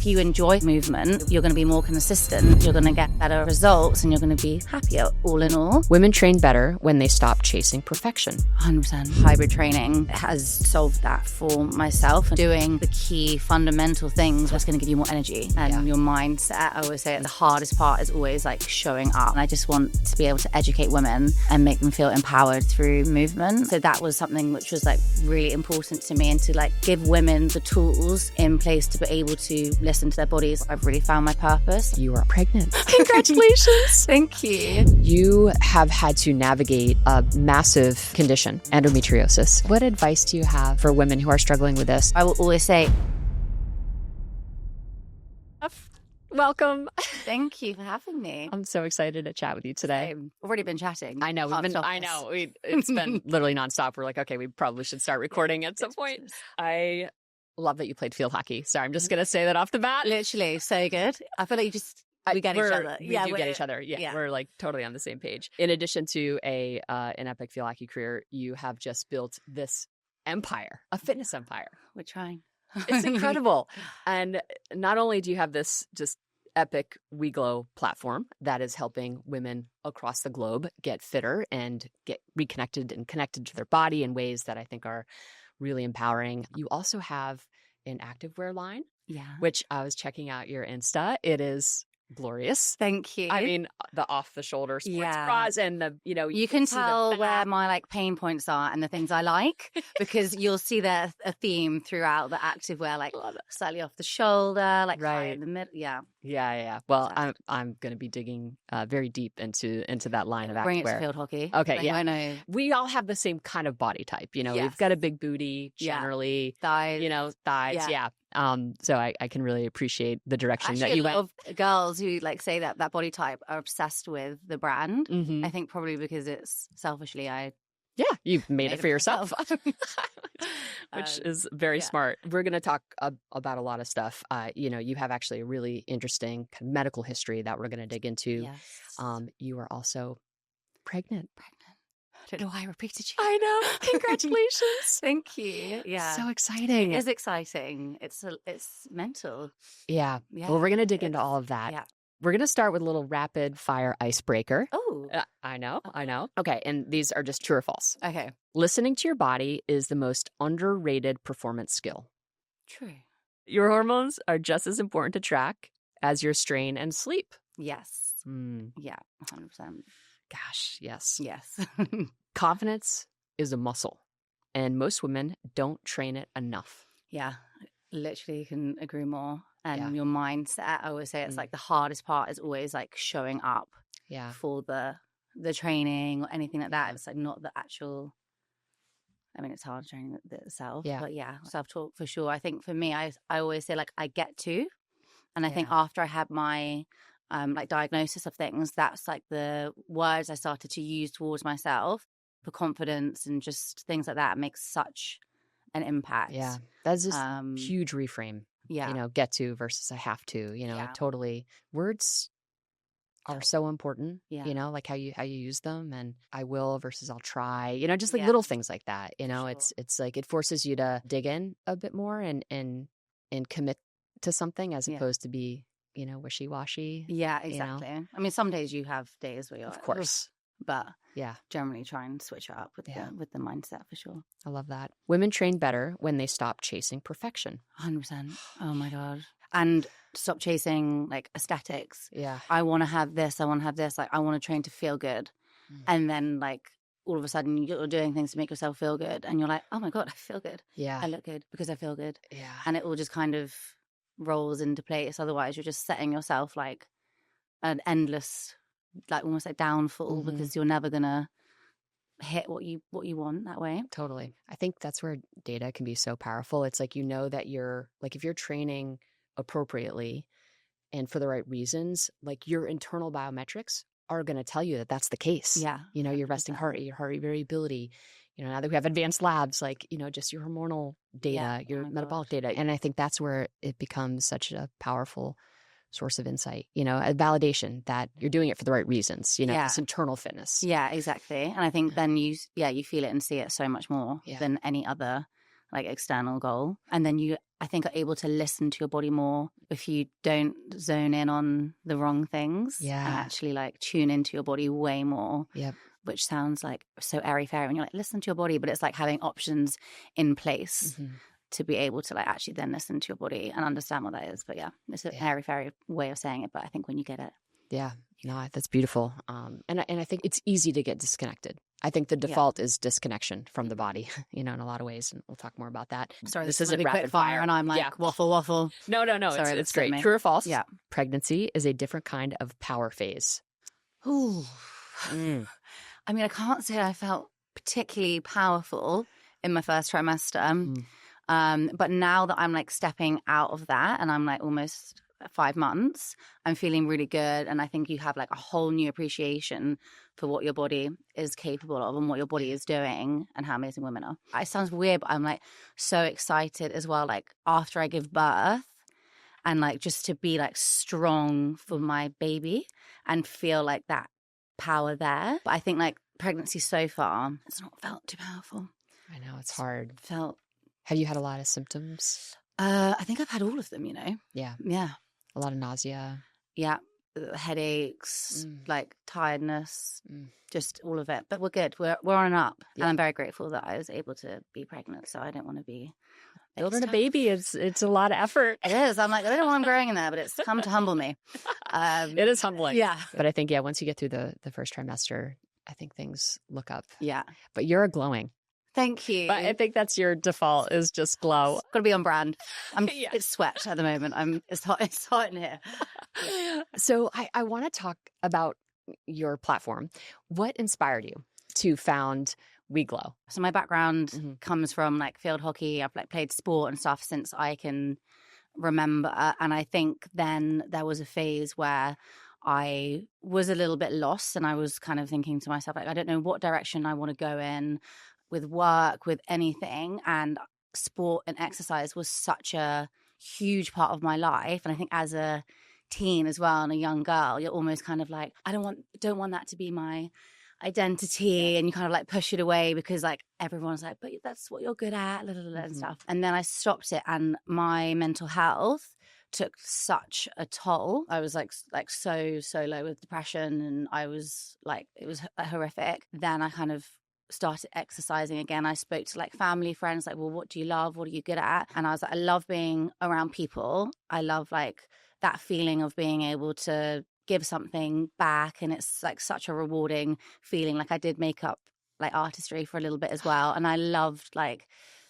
If you enjoy movement, you're going to be more consistent, you're going to get better results, and you're going to be happier all in all. Women train better when they stop chasing perfection. 100%. Hybrid training has solved that for myself. Doing the key fundamental things that's going to give you more energy and your mindset. I always say the hardest part is always like showing up. And I just want to be able to educate women and make them feel empowered through movement. So that was something which was like really important to me, and to like give women the tools in place to be able to listen to their bodies. I've really found my purpose. You are pregnant. Congratulations. Thank you. You have had to navigate a massive condition, endometriosis. What advice do you have for women who are struggling with this? I will always say, welcome. thank you for having me. I'm so excited to chat with you today. I've already been chatting. I know. It's been literally nonstop. We're like, okay, we probably should start recording at some point. I love that you played field hockey. So I'm just going to say that off the bat. Literally so good. I feel like we get each other. We do get each other. Yeah, we're like totally on the same page. In addition to an epic field hockey career, you have just built this empire, a fitness empire. We're trying. It's incredible. And not only do you have this just epic WeGlow platform that is helping women across the globe get fitter and get reconnected and connected to their body in ways that I think are really empowering. You also have an activewear line, which I was checking out your Insta. It is glorious. Thank you. I mean, the off-the-shoulder sports bras and the, you can tell where my like pain points are and the things I like, because you'll see there a theme throughout the activewear, like slightly off the shoulder, like high in the middle. Yeah. Well, I'm going to be digging very deep into that line of activewear. Bring it to field hockey. Okay, I know. We all have the same kind of body type. We've got a big booty generally. Thighs. Thighs. Yeah. So I can really appreciate the direction that you went. A lot of girls who like say that body type are obsessed with the brand. Mm-hmm. I think probably because it's selfishly you've made it for yourself. Which is very smart. We're going to talk about a lot of stuff. You have actually a really interesting kind of medical history that we're going to dig into. Yes. You are also pregnant. I don't know why I repeated you. I know. Congratulations. Thank you. Yeah. So exciting. It is exciting. It's mental. Yeah. Well, we're going to dig into all of that. Yeah. We're going to start with a little rapid fire icebreaker. Oh. I know. Okay. And these are just true or false. Okay. Listening to your body is the most underrated performance skill. True. Your hormones are just as important to track as your strain and sleep. Yes. Yeah. 100%. Gosh, yes. Yes. Confidence is a muscle, and most women don't train it enough. Yeah. Literally can agree more. And your mindset, I always say it's like the hardest part is always like showing up for the training or anything like that. It's like not the actual, I mean, it's hard training itself, but self-talk for sure. I think for me, I always say like I get to, and I think after I had my like diagnosis of things, that's like the words I started to use towards myself for confidence and just things like that makes such an impact. Yeah. That's just huge reframe. Yeah. Get to versus I have to, totally. Words are so important, like how you use them, and I will versus I'll try, just like little things like that, Sure. It's like it forces you to dig in a bit more and commit to something as opposed to be, wishy-washy. Yeah, exactly. I mean, some days you have days where you're of course. But generally try and switch it up with the mindset for sure. I love that. Women train better when they stop chasing perfection. 100%. Oh my God. And stop chasing like aesthetics. Yeah. I want to have this. I want to have this. Like I want to train to feel good. And then like all of a sudden you're doing things to make yourself feel good. And you're like, oh my God, I feel good. Yeah. I look good because I feel good. Yeah. And it all just kind of rolls into place. Otherwise you're just setting yourself like an endless, like almost like downfall because you're never gonna hit what you want that way. Totally. I think that's where data can be so powerful. It's like that you're like if you're training appropriately and for the right reasons, like your internal biometrics are going to tell you that that's the case. Yeah. Your resting heart rate, your heart rate variability. Now that we have advanced labs, like, just your hormonal data, your metabolic data. And I think that's where it becomes such a powerful source of insight, a validation that you're doing it for the right reasons, this internal fitness. Yeah, exactly. And I think then you feel it and see it so much more than any other like external goal. And then I think, are able to listen to your body more if you don't zone in on the wrong things and actually like tune into your body way more. Yep. Which sounds like so airy-fairy when you're like, listen to your body, but it's like having options in place to be able to like actually then listen to your body and understand what that is. But yeah, it's an airy-fairy way of saying it, but I think when you get it. Yeah, no, that's beautiful. And I think it's easy to get disconnected. I think the default is disconnection from the body, in a lot of ways. And we'll talk more about that. Sorry, this isn't rapid fire. And I'm like, waffle. No. Sorry, it's great. True or false? Yeah. Pregnancy is a different kind of power phase. Ooh. I mean, I can't say I felt particularly powerful in my first trimester. But now that I'm like stepping out of that and I'm like almost 5 months, I'm feeling really good. And I think you have like a whole new appreciation for what your body is capable of and what your body is doing and how amazing women are. It sounds weird, but I'm like so excited as well. Like after I give birth and like just to be like strong for my baby and feel like that power there. But I think like pregnancy so far, it's not felt too powerful. I know, it's hard. Have you had a lot of symptoms? I think I've had all of them, Yeah. A lot of nausea. Yeah. Headaches, like tiredness, just all of it. But we're good. We're on an up. Yeah. And I'm very grateful that I was able to be pregnant. So I don't want to be building a baby. It's a lot of effort. It is. I'm like, I don't know what I'm growing in there, but it's come to humble me. It is humbling. Yeah. But I think, once you get through the first trimester, I think things look up. Yeah. But you're glowing. Thank you. But I think that's your default, is just glow. Got to be on brand. It's sweat at the moment. It's hot in here. So I want to talk about your platform. What inspired you to found We Glow? So my background comes from like field hockey. I've like played sport and stuff since I can remember. And I think then there was a phase where I was a little bit lost and I was kind of thinking to myself, like, I don't know what direction I want to go in with work, with anything. And sport and exercise was such a huge part of my life. And I think as a teen as well and a young girl, you're almost kind of like, I don't want that to be my identity, and you kind of like push it away because like everyone's like, but that's what you're good at, and stuff. And then I stopped it, and my mental health took such a toll. I was like so low with depression, and I was like, it was horrific. Then I kind of started exercising again. I spoke to like family, friends, like, well, what do you love? What are you good at? And I was like, I love being around people. I love like that feeling of being able to give something back. And it's like such a rewarding feeling. Like I did makeup, like artistry for a little bit as well. And I loved like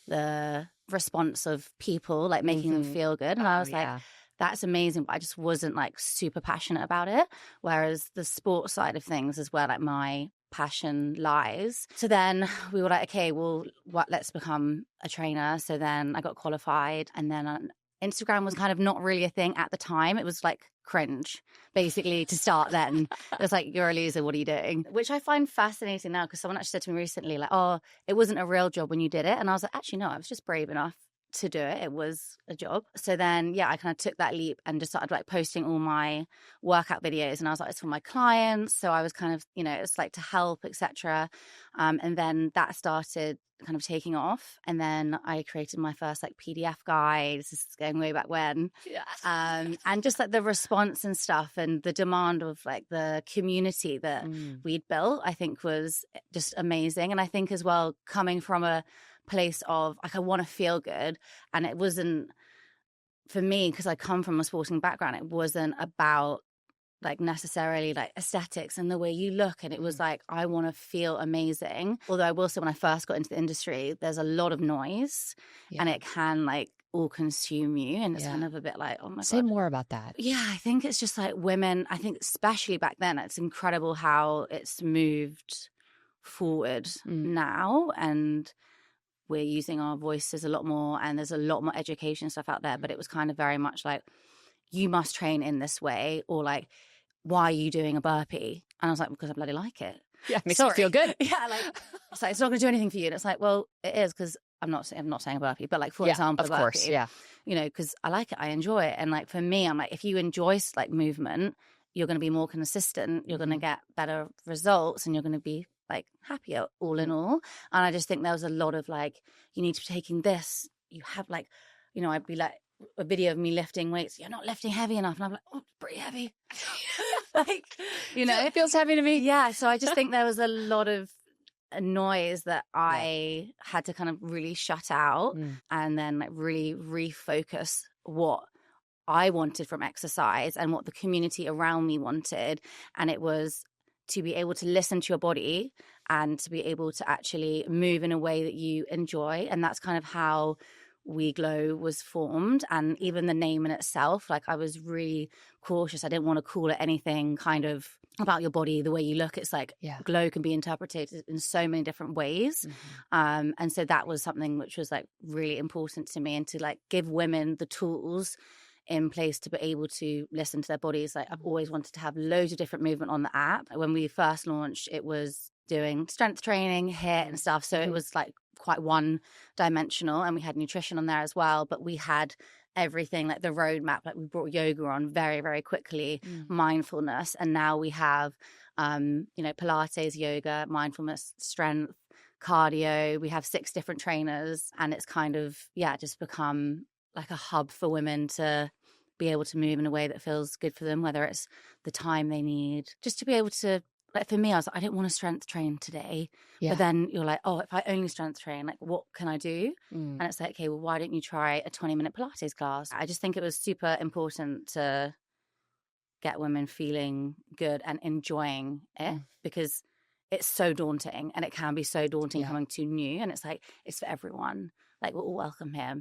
the response of people, like making them feel good. And I was like, that's amazing. But I just wasn't like super passionate about it. Whereas the sports side of things is where like my passion lies. So then we were like, okay, well, let's become a trainer. So then I got qualified, and then Instagram was kind of not really a thing at the time. It was like cringe, basically, to start then. It was like, you're a loser, what are you doing? Which I find fascinating now, because someone actually said to me recently, like, oh, it wasn't a real job when you did it. And I was like, actually, no, I was just brave enough to do it. It was a job. So then, I kind of took that leap and just started like posting all my workout videos. And I was like, it's for my clients. So I was kind of, it's like to help, etc. And then that started kind of taking off. And then I created my first like PDF guide. This is going way back when. Yes. And just like the response and stuff and the demand of like the community that we'd built, I think was just amazing. And I think as well, coming from a place of like, I want to feel good. And it wasn't, for me, because I come from a sporting background, it wasn't about like necessarily like aesthetics and the way you look. And it was like, I want to feel amazing. Although I will say, when I first got into the industry, there's a lot of noise and it can like all consume you. And it's kind of a bit like, oh my God. Say more about that. Yeah, I think it's just like women, I think especially back then, it's incredible how it's moved forward now. And we're using our voices a lot more, and there's a lot more education stuff out there. But it was kind of very much like, you must train in this way, or like, why are you doing a burpee? And I was like, because I bloody like it. Yeah, it makes me feel good. Yeah, like it's like, it's not going to do anything for you. And it's like, well, it is, because I'm not saying a burpee, but like, for example, of course, because I like it, I enjoy it. And like for me, I'm like, if you enjoy like movement, you're going to be more consistent, you're going to get better results, and you're going to be like happier all in all. And I just think there was a lot of like, you need to be taking this, you have like I'd be like, a video of me lifting weights, you're not lifting heavy enough. And I'm like, oh, it's pretty heavy. Like, it feels heavy to me. Yeah. So I just think there was a lot of noise that I had to kind of really shut out and then like really refocus what I wanted from exercise and what the community around me wanted. And it was to be able to listen to your body and to be able to actually move in a way that you enjoy. And that's kind of how We Glow was formed. And even the name in itself, like I was really cautious. I didn't want to call it anything kind of about your body, the way you look. It's like glow can be interpreted in so many different ways. And so that was something which was like really important to me, and to like give women the tools in place to be able to listen to their bodies. Like I've always wanted to have loads of different movement on the app. When we first launched, it was doing strength training, HIIT and stuff. So it was like quite one dimensional, and we had nutrition on there as well, but we had everything like the roadmap. Like we brought yoga on very, very quickly, mindfulness. And now we have, Pilates, yoga, mindfulness, strength, cardio. We have 6 different trainers, and it's kind of, just become like a hub for women to be able to move in a way that feels good for them, whether it's the time they need, just to be able to, like for me, I was like, I didn't want to strength train today. But then you're like, oh, if I only strength train, like what can I do? And it's like, okay, well, why don't you try a 20-minute Pilates class? I just think it was super important to get women feeling good and enjoying it, because it's so daunting, and it can be so daunting coming to new. And it's like, it's for everyone. Like we're all welcome here,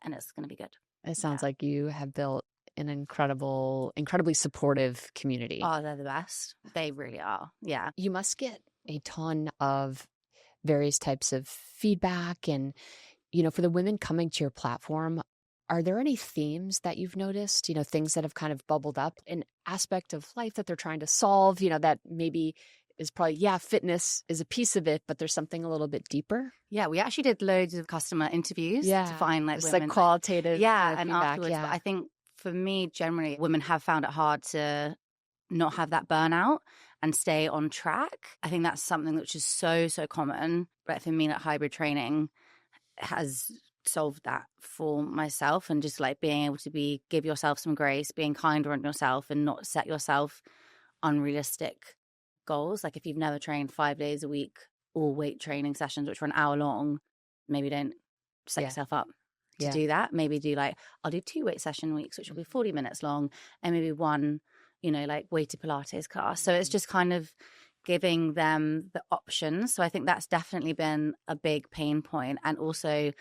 and it's going to be good. It sounds like you have built an incredibly supportive community. Oh, they're the best. They really are. Yeah. You must get a ton of various types of feedback. And, for the women coming to your platform, are there any themes that you've noticed, things that have kind of bubbled up, an aspect of life that they're trying to solve, that maybe is probably, fitness is a piece of it, but there's something a little bit deeper? Yeah, we actually did loads of customer interviews to find like women. Like qualitative and feedback, afterwards. But I think for me, generally, women have found it hard to not have that burnout and stay on track. I think that's something which is so, so common. But for me, like hybrid training has solved that for myself, and just like being able to give yourself some grace, being kinder on yourself, and not set yourself unrealistic goals. Like if you've never trained 5 days a week, all weight training sessions, which are an hour long, maybe don't set yourself up to do that. Maybe do like, I'll do 2 weight session weeks, which will be 40 minutes long, and maybe one, like weighted Pilates class. So it's just kind of giving them the options. So I think that's definitely been a big pain point. And also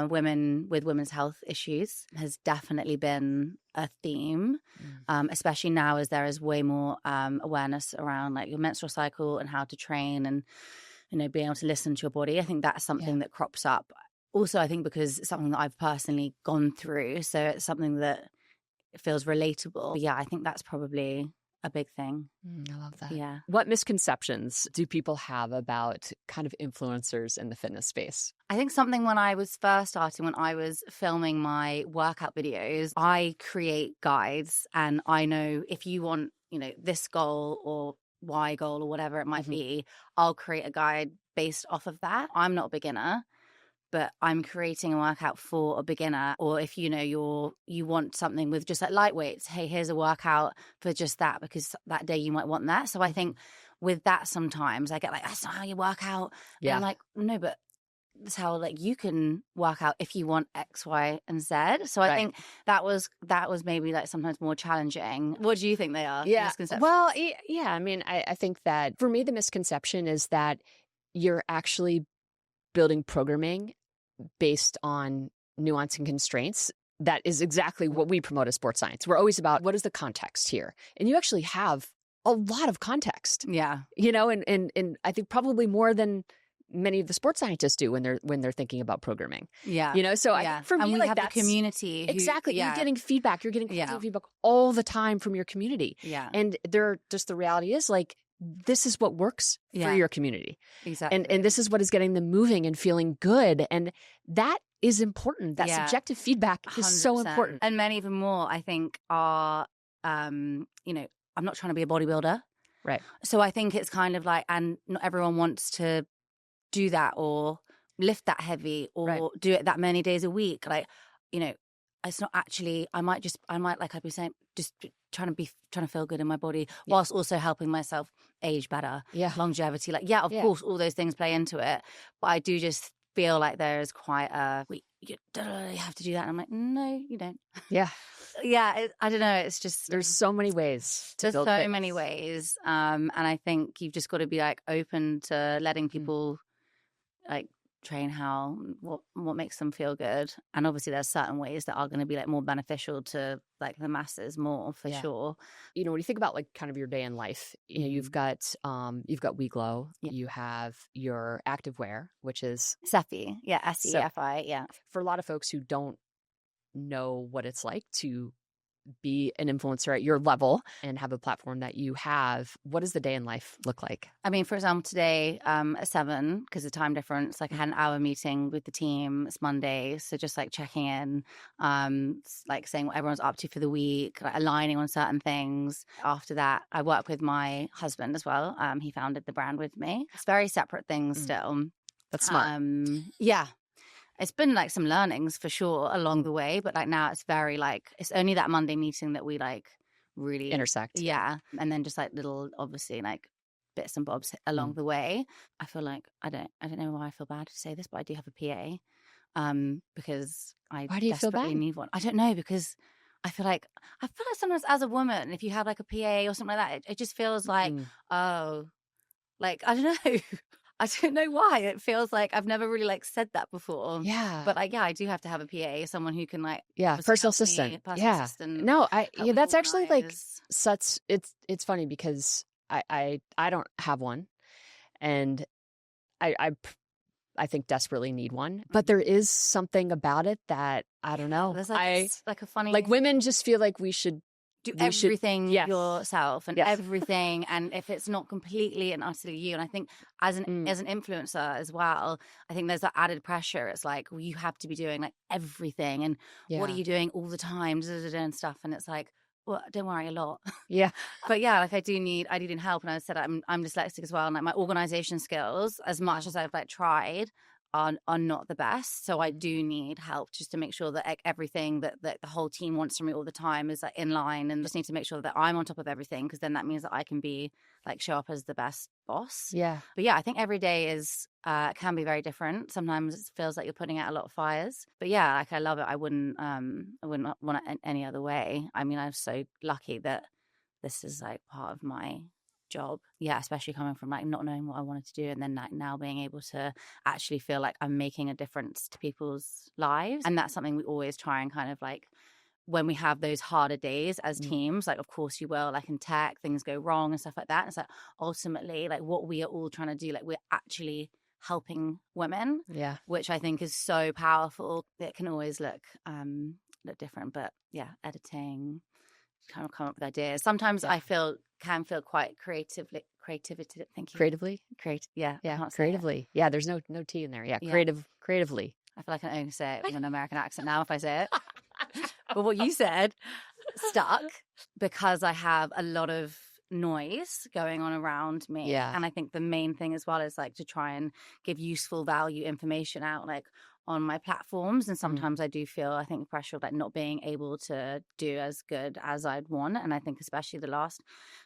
women with women's health issues has definitely been a theme, especially now as there is way more awareness around like your menstrual cycle and how to train, and, being able to listen to your body. I think that's something that crops up. Also, I think because it's something that I've personally gone through, so it's something that feels relatable. But I think that's probably a big thing. I love that. Yeah. What misconceptions do people have about kind of influencers in the fitness space? I think something when I was first starting, when I was filming my workout videos, I create guides, and I know if you want, this goal or Y goal or whatever it might be, I'll create a guide based off of that. I'm not a beginner, but I'm creating a workout for a beginner. Or if you want something with just like light weights, hey, here's a workout for just that, because that day you might want that. So I think with that, sometimes I get like, that's not how you work out. And I'm like, no, but that's how like you can work out if you want X, Y, and Z. So I think that was maybe like sometimes more challenging. What do you think they are? Yeah. Well, I mean, I think that for me, the misconception is that you're actually building programming based on nuance and constraints. That is exactly what we promote as sports science. We're always about what is the context here? And you actually have a lot of context. Yeah. And I think probably more than many of the sports scientists do when they're thinking about programming. Yeah. So I think for me, and we like have that's the community. Exactly. You're getting feedback. You're getting feedback all the time from your community. Yeah. And the reality is like, this is what works for your community. Exactly. And this is what is getting them moving and feeling good. And that is important. That subjective feedback is 100%. So important. And men even more, I think, are, I'm not trying to be a bodybuilder. Right. So I think it's kind of like, and not everyone wants to do that or lift that heavy or do it that many days a week. Like, you know, it's not actually, I might like I've been saying, just trying to feel good in my body whilst also helping myself age better. Yeah. Longevity. Like, of course, all those things play into it. But I do just feel like there is quite you have to do that. And I'm like, no, you don't. Yeah. Yeah. I don't know. It's just. There's so many ways to build fitness. Many ways. And I think you've just got to be like open to letting people like train what makes them feel good. And obviously there's certain ways that are going to be like more beneficial to like the masses more for sure. You know, when you think about like kind of your day in life, you know, you've got WeGlow, you have your activewear, which is Sefi. Yeah, SEFI. Yeah. For a lot of folks who don't know what it's like to be an influencer at your level and have a platform that you have, what does the day in life look like? I mean, for example, today at 7, because of time difference, like I had an hour meeting with the team. It's Monday, so just like checking in, like saying what everyone's up to for the week, like aligning on certain things. After that, I work with my husband as well. He founded the brand with me. It's very separate things still. That's smart. Yeah. It's been like some learnings for sure along the way, but like now it's very like, it's only that Monday meeting that we like really intersect. Yeah. And then just like little, obviously like bits and bobs along the way. I feel like, I don't know why I feel bad to say this, but I do have a PA because I Why do you feel bad? need one. I don't know, because I feel like sometimes as a woman, if you have like a PA or something like that, it just feels like, oh, like, I don't know. I don't know why. It feels like I've never really like said that before. Yeah. But like, I do have to have a PA, someone who can like, personal assistant. No, that's actually like such, it's funny because I don't have one, and I think desperately need one, but there is something about it that I don't know. There's like, like a funny, like women just feel like we should do everything yourself and everything, and if it's not completely and utterly you, and I think as an influencer as well, I think there's that added pressure. It's like, well, you have to be doing like everything, and what are you doing all the time, and stuff, and it's like, well, don't worry, a lot. But yeah, like I do need help, and I said I'm dyslexic as well, and like my organization skills, as much as I've like tried, are not the best. So I do need help just to make sure that like, everything that the whole team wants from me all the time is like in line, and just need to make sure that I'm on top of everything, because then that means that I can be like show up as the best boss. But yeah, I think every day is can be very different. Sometimes it feels like you're putting out a lot of fires, but yeah, like I love it. I wouldn't want it any other way. I mean, I'm so lucky that this is like part of my job, especially coming from like not knowing what I wanted to do, and then like now being able to actually feel like I'm making a difference to people's lives. And that's something we always try and kind of like, when we have those harder days as teams, like of course you will, like in tech things go wrong and stuff like that, and it's like ultimately like what we are all trying to do, like we're actually helping women, which I think is so powerful. It can always look different, but editing, kind of come up with ideas. Sometimes I can feel quite creativity. Thank you. Creatively? Creatively. Yeah, there's no T in there. Creatively. I feel like I can only say it with an American accent now if I say it. But what you said stuck, because I have a lot of noise going on around me. And I think the main thing as well is like to try and give useful value information out like on my platforms, and sometimes I do feel, I think, pressure of like not being able to do as good as I'd want. And I think especially the last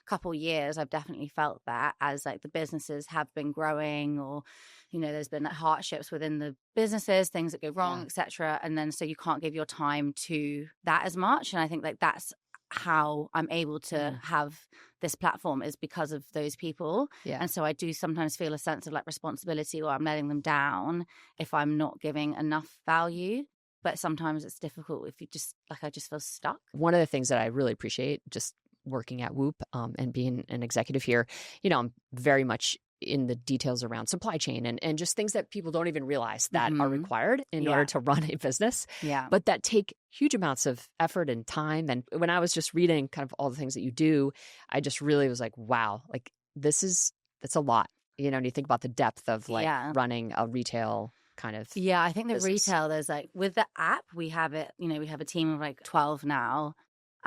couple of years I've definitely felt that, as like the businesses have been growing, or you know there's been like hardships within the businesses, things that go wrong, etc. And then so you can't give your time to that as much. And I think like that's how I'm able to have this platform, is because of those people. And so I do sometimes feel a sense of like responsibility, or I'm letting them down if I'm not giving enough value. But sometimes it's difficult if you just like, I just feel stuck. One of the things that I really appreciate just working at Whoop and being an executive here, you know, I'm very much in the details around supply chain and just things that people don't even realize that are required in order to run a business, but that take huge amounts of effort and time. And when I was just reading kind of all the things that you do, I just really was like, wow, like that's a lot, you know, and you think about the depth of like running a retail kind of I think the business. Retail, there's like, with the app, we have it, you know, we have a team of like 12 now.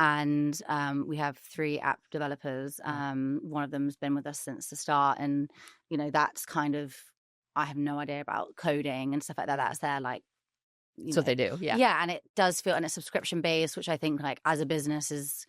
And we have 3 app developers. One of them has been with us since the start. And, you know, that's kind of, I have no idea about coding and stuff like that. That's their like That's what they do. Yeah. Yeah. And it does feel, and it's subscription based, which I think like as a business is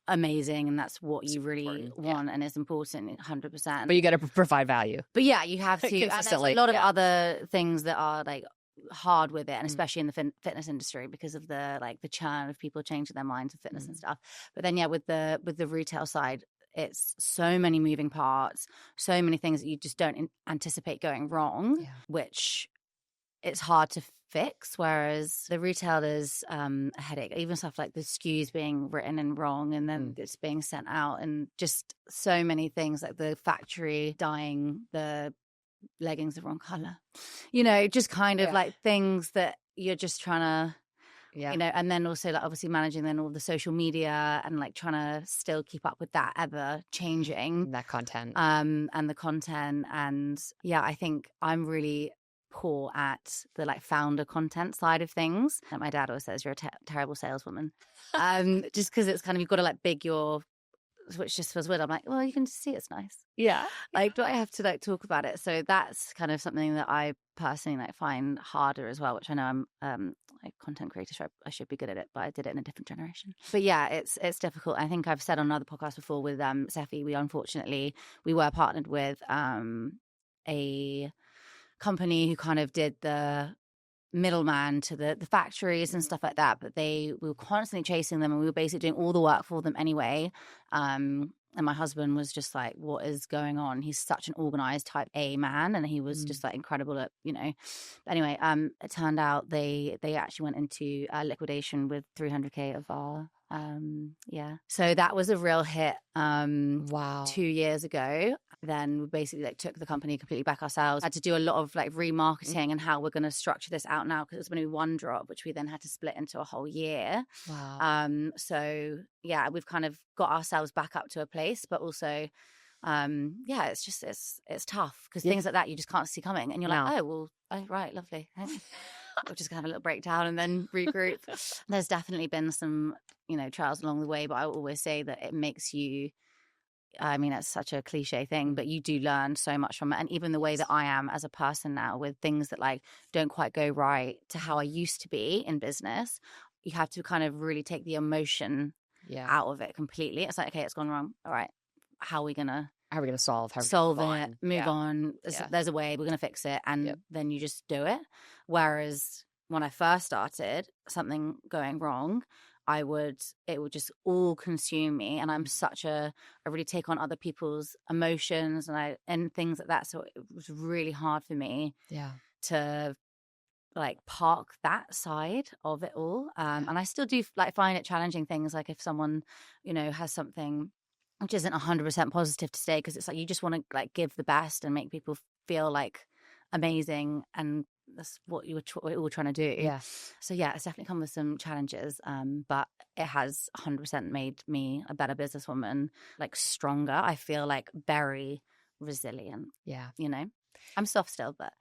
amazing. And that's what you really want and is important 100%. But you got to provide value. But yeah, you have to. Consistently. And there's a lot of other things that are like hard with it, and especially in the fitness industry because of the churn of people changing their minds of fitness and stuff. But then with the retail side, it's so many moving parts, so many things that you just don't anticipate going wrong, which it's hard to fix. Whereas the retailer's a headache, even stuff like the SKUs being written and wrong and then it's being sent out, and just so many things like the factory dyeing the leggings the wrong color, just kind of like things that you're just trying to and then also like obviously managing then all the social media and like trying to still keep up with that ever changing that content and the content. And I think I'm really poor at the like founder content side of things. And my dad always says you're a terrible saleswoman, just because it's kind of, you've got to like big your, which just feels weird. I'm like, well, you can just see it's nice. Yeah. Like, do I have to like talk about it? So that's kind of something that I personally like find harder as well, which I know I'm like content creator, so I should be good at it, but I did it in a different generation. But yeah, it's difficult. I think I've said on another podcast before with Steffi, we were partnered with a company who kind of did the middleman to the factories and stuff like that, but we were constantly chasing them and we were basically doing all the work for them anyway. And my husband was just like, what is going on? He's such an organized type A man, and he was just like incredible at, Anyway, it turned out they actually went into liquidation with 300K of our so that was a real hit. Wow. 2 years ago. Then we basically like took the company completely back ourselves. Had to do a lot of like remarketing and how we're going to structure this out now, because it was going to be one drop, which we then had to split into a whole year. Wow. So yeah, we've kind of got ourselves back up to a place, but also it's just it's tough because things like that you just can't see coming, and you're like, oh right, lovely. We're just gonna have a little breakdown and then regroup. There's definitely been some trials along the way, but I always say that it makes you, I mean, it's such a cliche thing, but you do learn so much from it. And even the way that I am as a person now, with things that like don't quite go right to how I used to be in business, you have to kind of really take the emotion out of it completely. It's like, okay, it's gone wrong. All right, how are we gonna solve it, move on? There's a way, we're gonna fix it, and then you just do it. Whereas when I first started, something going wrong, it would just all consume me, and I really take on other people's emotions and things like that. So it was really hard for me to like park that side of it all. And I still do like find it challenging things, like if someone, has something which isn't 100% positive to say, because it's like you just want to like give the best and make people feel like amazing, and that's what we're all trying to do. Yeah. So yeah, it's definitely come with some challenges, but it has 100% made me a better businesswoman, like stronger. I feel like very resilient. Yeah. I'm soft still, but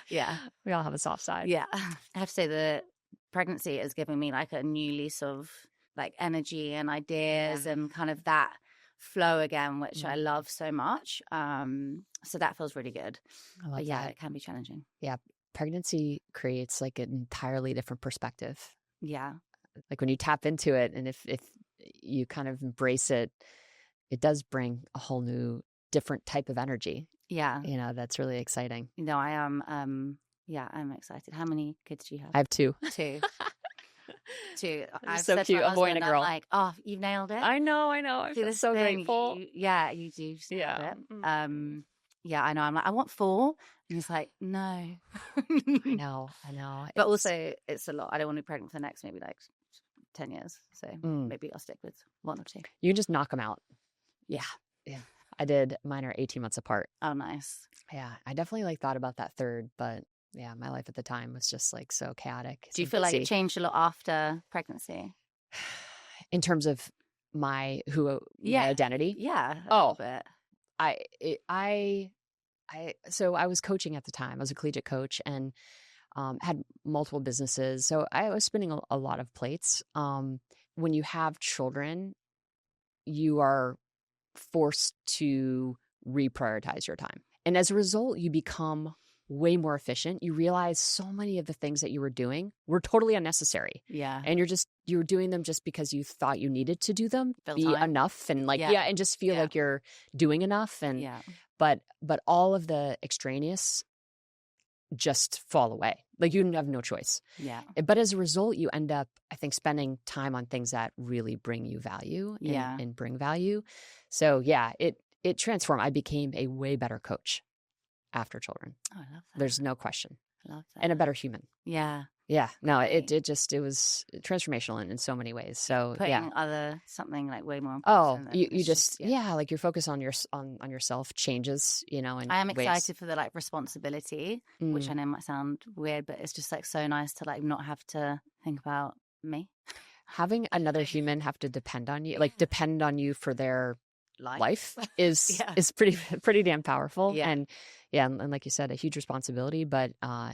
yeah, we all have a soft side. Yeah. I have to say the pregnancy is giving me like a new lease of like energy and ideas and kind of that flow again, which I love so much. So that feels really good. But yeah, it can be challenging. Yeah. Pregnancy creates like an entirely different perspective. Yeah. Like when you tap into it, and if you kind of embrace it, it does bring a whole new different type of energy. Yeah. That's really exciting. I am I'm excited. How many kids do you have? I have two. Two. So cute, a boy and a girl. I'm like, oh, you've nailed it. I know. I feel so grateful. You do. Yeah. Yeah, I know. I'm like, I want 4. And he's like, no. I know. But also, it's a lot. I don't want to be pregnant for the next maybe like 10 years. So maybe I'll stick with 1 or 2. You just knock them out. Yeah. I did. Mine are 18 months apart. Oh, nice. Yeah. I definitely like thought about that third, but yeah, my life at the time was just like so chaotic. Do you feel like it changed a lot after pregnancy? In terms of my identity? Yeah. Oh, so I was coaching at the time. I was a collegiate coach and had multiple businesses. So I was spinning a lot of plates. When you have children, you are forced to reprioritize your time. And as a result, you become way more efficient. You realize so many of the things that you were doing were totally unnecessary. Yeah. And you're doing them just because you thought you needed to do them, be enough, and and just feel like you're doing enough. And but all of the extraneous just fall away. Like you have no choice. Yeah. But as a result, you end up, I think, spending time on things that really bring you value and bring value. So yeah, it transformed. I became a way better coach after children. Oh, I love that. There's no question. I love that. And a better human. Yeah. Yeah. No, it was transformational in so many ways. So putting something like way more important. Oh, you just like your focus on yourself changes, and I am excited for the like responsibility, which I know might sound weird, but it's just like so nice to like not have to think about me. Having another human have to depend on you, depend on you for their life is pretty damn powerful. Yeah. And like you said, a huge responsibility, but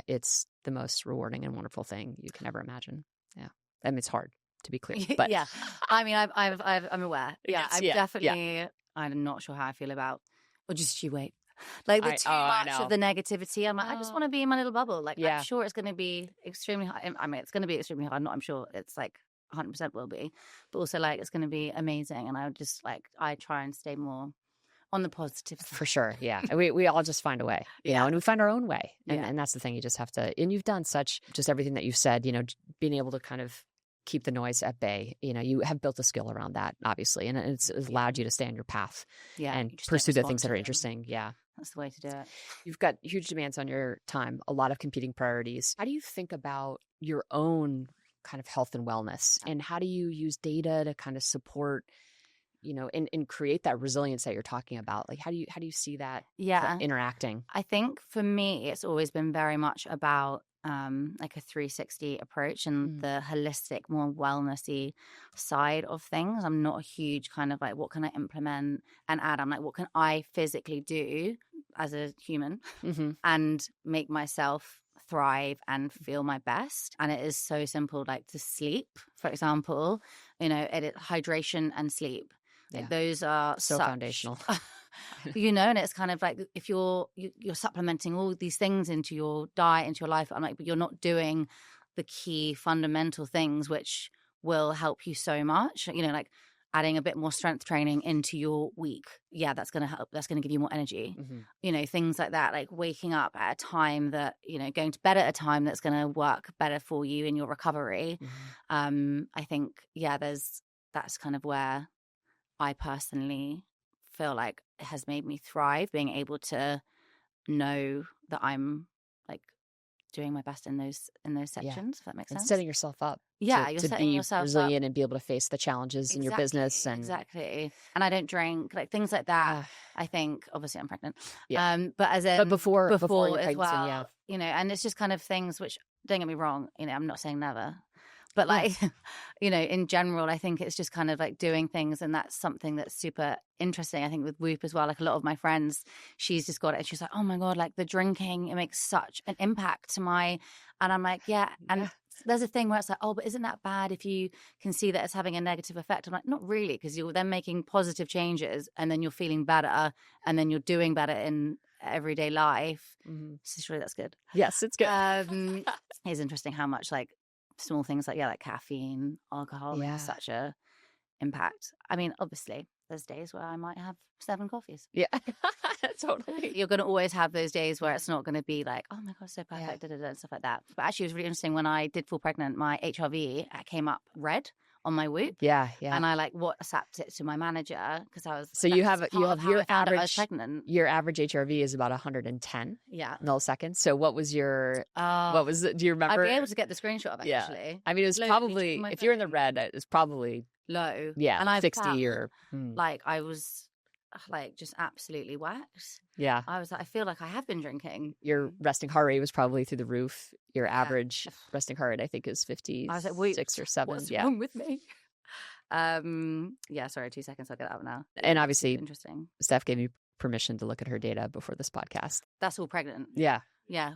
it's the most rewarding and wonderful thing you can ever imagine. Yeah. I mean, it's hard, to be clear, but yeah. I mean, I'm aware. Yeah. I'm definitely, I'm not sure how I feel about, or just you wait. Like the too much of the negativity. I'm like, I just want to be in my little bubble. Like, I'm sure it's going to be extremely hard. I mean, it's going to be extremely hard. I'm sure it's like 100% will be, but also like it's going to be amazing. And I would just like, I try and stay more on the positive side. For sure. Yeah. We all just find a way, you know, and we find our own way. And that's the thing. You just have to, and you've done just everything that you've said, being able to kind of keep the noise at bay. You have built a skill around that, obviously. And it's allowed you to stay on your path and pursue the things that are interesting. Yeah. That's the way to do it. You've got huge demands on your time, a lot of competing priorities. How do you think about your own kind of health and wellness, and how do you use data to kind of support, and create that resilience that you're talking about? Like, how do you see that interacting? I think for me, it's always been very much about like a 360 approach and the holistic, more wellnessy side of things. I'm not a huge kind of like, what can I implement and add? I'm like, what can I physically do as a human and make myself thrive and feel my best? And it is so simple, like to sleep, for example, hydration and sleep. Like those are so foundational. And it's kind of like if you're supplementing all these things into your diet, into your life, I'm like, but you're not doing the key fundamental things which will help you so much. Like adding a bit more strength training into your week. Yeah, that's going to help. That's going to give you more energy. Things like that, like waking up at a time that, going to bed at a time that's going to work better for you in your recovery. I think, that's kind of where I personally feel like it has made me thrive, being able to know that I'm like doing my best in those sections, if that makes sense. And setting yourself up. Yeah, you're setting yourself resilient up and be able to face the challenges in your business. And exactly. And I don't drink, like things like that. I think obviously I'm pregnant. Yeah. But before as pregnancy, well, and it's just kind of things which, don't get me wrong, I'm not saying never. But like, in general, I think it's just kind of like doing things. And that's something that's super interesting. I think with Whoop as well, like a lot of my friends, she's just got it. And she's like, oh my God, like the drinking, it makes such an impact to and I'm like, yeah. And there's a thing where it's like, oh, but isn't that bad if you can see that it's having a negative effect? I'm like, not really, because you're then making positive changes and then you're feeling better and then you're doing better in everyday life. So surely that's good. Yes, it's good. It's interesting how much like small things like caffeine, alcohol makes such a impact. I mean, obviously there's days where I might have 7 coffees. Yeah. Totally. You're going to always have those days where it's not going to be like, oh my God, so perfect, and stuff like that. But actually it was really interesting when I did fall pregnant, my HRV came up red on my Whoop. Yeah. And I like WhatsApped it to my manager because I was. So you have your average. I was pregnant. Your average HRV is about 110 milliseconds. So what was your? Do you remember? I'd be able to get the screenshot of it. Actually, I mean, it was probably if you're in the red, it's probably low. Yeah, and 60 or like I was like just absolutely whacked. Yeah, I was like, I feel like I have been drinking. Your resting heart rate was probably through the roof. Your average resting heart rate, I think, is 56 I was like, wait, 6 or 7. What's wrong with me? Sorry, 2 seconds. I'll get that up now. And obviously, interesting. Steph gave me permission to look at her data before this podcast. That's all pregnant. Yeah.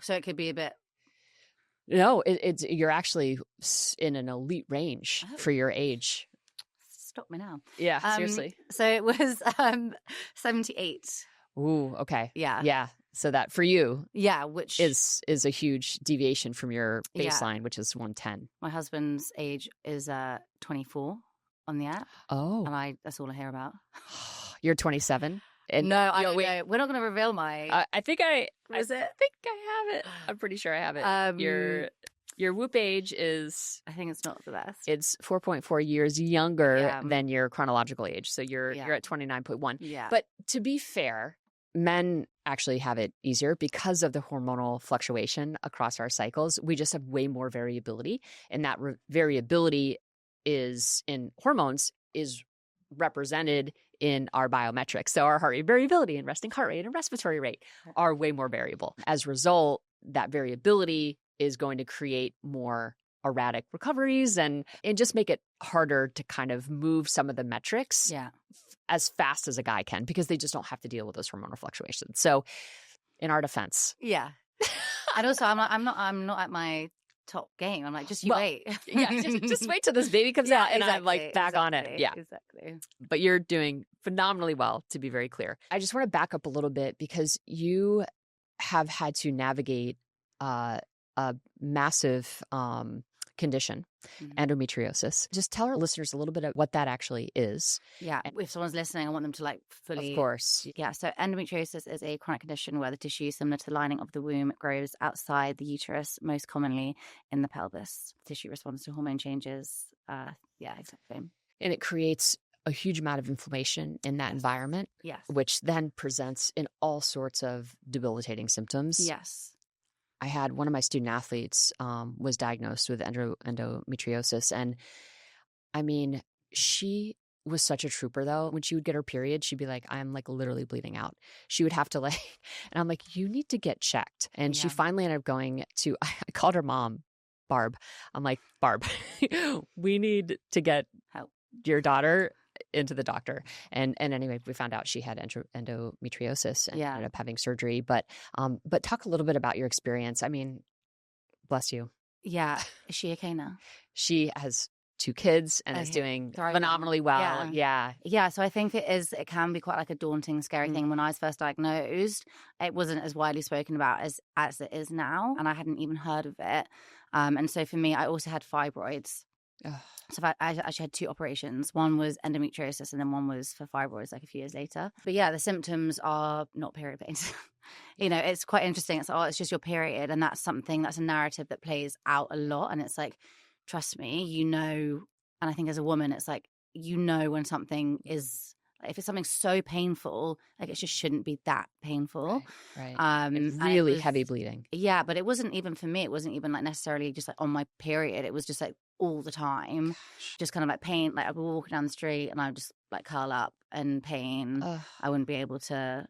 So it could be a bit. No, it's you're actually in an elite range for your age. Stop me now. Yeah, seriously. So it was 78. Ooh, okay. Yeah. Yeah. So that for you, which is a huge deviation from your baseline, which is 110. My husband's age is 24 on the app. Oh. And that's all I hear about. You're 27? No, I don't know. We're not going to reveal my... I think I have it. I'm pretty sure I have it. Your whoop age is... I think it's not the best. It's 4.4 years younger than your chronological age. So you're at 29.1. Yeah. But to be fair, men actually have it easier because of the hormonal fluctuation across our cycles. We just have way more variability. And that variability is in hormones is represented in our biometrics. So our heart rate variability and resting heart rate and respiratory rate are way more variable. As a result, that variability is going to create more erratic recoveries and just make it harder to kind of move some of the metrics as fast as a guy can, because they just don't have to deal with those hormonal fluctuations. So in our defense. Yeah. And also I'm not at my top game. I'm like, just wait. just wait till this baby comes out and I'm like back on it. Yeah. Exactly. But you're doing phenomenally well, to be very clear. I just want to back up a little bit because you have had to navigate a massive condition, endometriosis. Just tell our listeners a little bit of what that actually is. Yeah. If someone's listening, I want them to like fully... Of course. Yeah. So endometriosis is a chronic condition where the tissue similar to the lining of the womb grows outside the uterus, most commonly in the pelvis. Tissue responds to hormone changes. Yeah, exactly. And it creates a huge amount of inflammation in that environment, which then presents in all sorts of debilitating symptoms. Yes. I had one of my student athletes was diagnosed with endometriosis. And I mean, she was such a trooper though. When she would get her period, she'd be like, I'm like literally bleeding out. She would have to and I'm like, you need to get checked. And she finally ended up going to, I called her mom, Barb. I'm like, Barb, we need to get your daughter into the doctor. And anyway, we found out she had endometriosis and ended up having surgery. But talk a little bit about your experience. I mean, bless you. Yeah. Is she okay now? She has 2 kids and is doing phenomenally well. Yeah. So I think it can be quite like a daunting, scary thing. When I was first diagnosed, it wasn't as widely spoken about as it is now. And I hadn't even heard of it. And so for me, I also had fibroids. So I actually had 2 operations. One was endometriosis and then one was for fibroids like a few years later. But yeah, the symptoms are not period pains. It's quite interesting. It's it's just your period. And that's a narrative that plays out a lot. And it's like, trust me, and I think as a woman, it's like, when something is, if it's something so painful, like it just shouldn't be that painful. Right. Really heavy bleeding. Yeah, but it wasn't even for me. It wasn't even like necessarily just like on my period. It was just like all the time, just kind of like pain. Like I'd be walking down the street and I'd just like curl up in pain. I wouldn't be able to,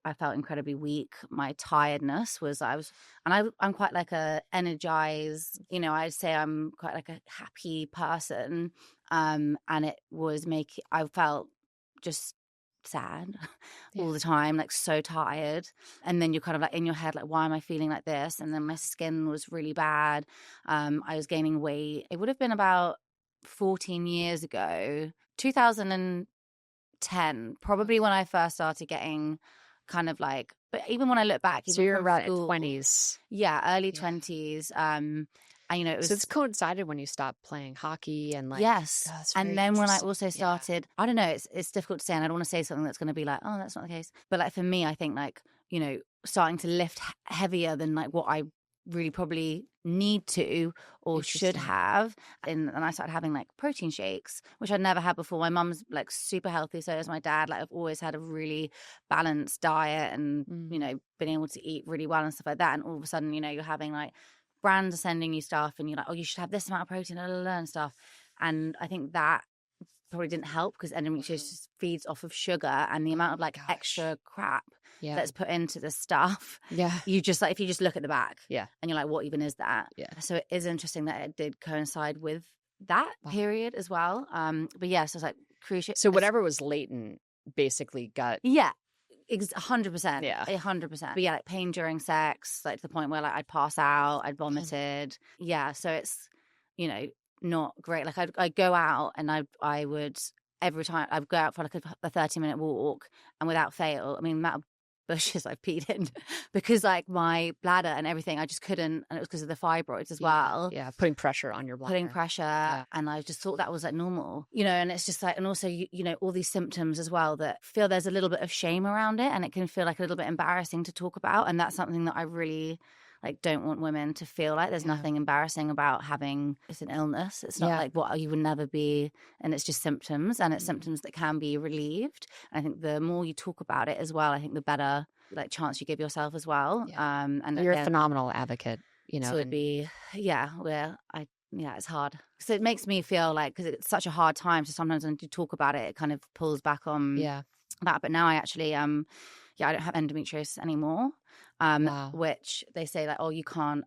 I felt incredibly weak. My tiredness was, I'm quite like a energized, I'd say I'm quite like a happy person. And it was I felt just sad all the time, like so tired. And then you're kind of like in your head, like, why am I feeling like this? And then my skin was really bad. I was gaining weight. It would have been about 14 years ago, 2010, probably when I first started getting kind of like, but even when I look back, so you're around 20s. Yeah, early 20s. And it was, so it's coincided when you stopped playing hockey and like, yes. And then when I also started, I don't know, it's difficult to say, and I don't want to say something that's going to be like, oh, that's not the case. But like for me, I think like, starting to lift heavier than like what I really probably need to or should have. And I started having like protein shakes, which I'd never had before. My mum's like super healthy, so is my dad. Like I've always had a really balanced diet and, been able to eat really well and stuff like that. And all of a sudden, you're having like brands are sending you stuff and you're like, oh, you should have this amount of protein and stuff. And I think that probably didn't help because endometriosis feeds off of sugar and the amount of like extra crap that's put into the stuff. Yeah. You just like, if you just look at the back and you're like, what even is that? Yeah. So it is interesting that it did coincide with that period as well. But yeah, so it's like crucial. So whatever was latent basically got... Yeah. 100%. Yeah. 100%. But yeah, like pain during sex, like to the point where like I'd pass out, I'd vomited. Yeah. So it's, not great. Like I'd go out and I would, every time I'd go out for like a 30-minute walk and without fail, I mean, the amount of bushes I peed in because like my bladder and everything, I just couldn't, and it was because of the fibroids as well. Yeah, putting pressure on your bladder. Putting pressure, and I just thought that was like normal, you know, and it's just like, and also, you know, all these symptoms as well that feel there's a little bit of shame around it, and it can feel like a little bit embarrassing to talk about, and that's something that I really like don't want women to feel like. There's nothing embarrassing about having, it's an illness. It's not like what you would never be, and it's just symptoms, and it's symptoms that can be relieved. And I think the more you talk about it as well, I think the better like chance you give yourself as well. And you're a phenomenal advocate, you know. So it'd be, it's hard. So it makes me feel like, because it's such a hard time, so sometimes when you talk about it, it kind of pulls back on that. But now I actually, I don't have endometriosis anymore. Which they say like, oh, you can't,